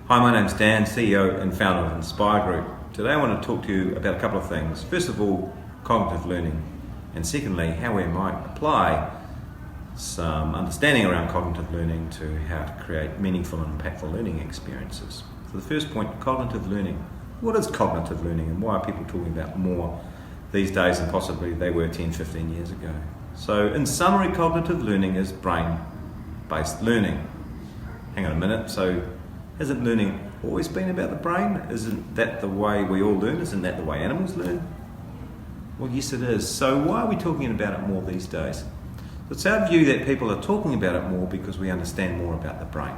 Hi, my name's Dan, CEO and founder of Inspire Group. Today I want to talk to you about a couple of things. First of all, cognitive learning, and secondly, how we might apply some understanding around cognitive learning to how to create meaningful and impactful learning experiences. So the first point, cognitive learning. What is cognitive learning and why are people talking about more these days than possibly they were 10, 15 years ago? So in summary, cognitive learning is brain-based learning. Hang on a minute, so hasn't learning always been about the brain? Isn't that the way we all learn? Isn't that the way animals learn? Well, yes it is. So why are we talking about it more these days? It's our view that people are talking about it more because we understand more about the brain.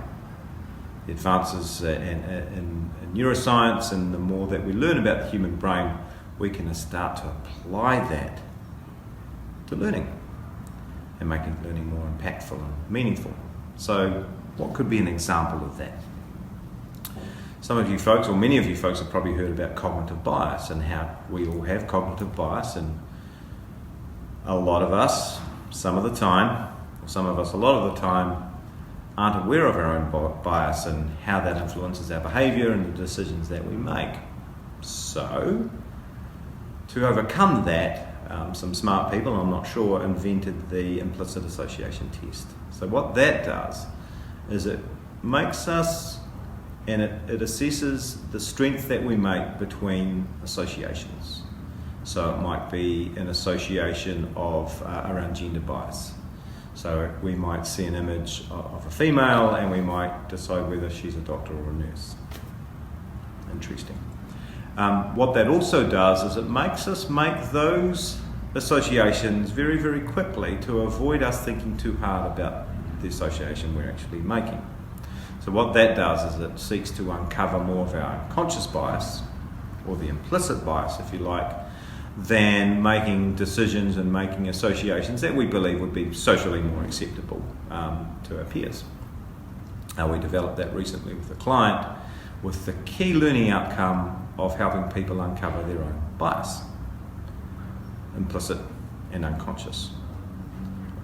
The advances in neuroscience, and the more that we learn about the human brain, we can start to apply that to learning and making learning more impactful and meaningful. So what could be an example of that? Some of you folks, or many of you folks, have probably heard about cognitive bias and how we all have cognitive bias, and a lot of us, some of the time, or some of us a lot of the time, aren't aware of our own bias and how that influences our behaviour and the decisions that we make. So, to overcome that, some smart people, I'm not sure, invented the implicit association test. So what that does is it makes us, and it assesses the strength that we make between associations. So it might be an association of around gender bias. So we might see an image of a female and we might decide whether she's a doctor or a nurse. Interesting. What that also does is it makes us make those associations very, very quickly to avoid us thinking too hard about the association we're actually making. So what that does is it seeks to uncover more of our unconscious bias, or the implicit bias if you like, than making decisions and making associations that we believe would be socially more acceptable to our peers. We developed that recently with a client with the key learning outcome of helping people uncover their own bias, implicit and unconscious.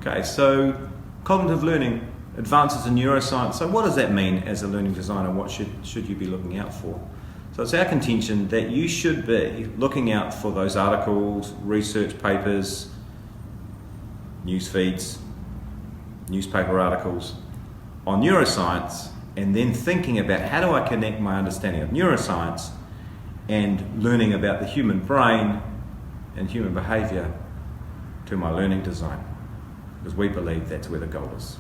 Okay, so cognitive learning, advances in neuroscience. So what does that mean as a learning designer? What should you be looking out for? So it's our contention that you should be looking out for those articles, research papers, news feeds, newspaper articles on neuroscience, and then thinking about how do I connect my understanding of neuroscience and learning about the human brain and human behaviour to my learning design, because we believe that's where the goal is.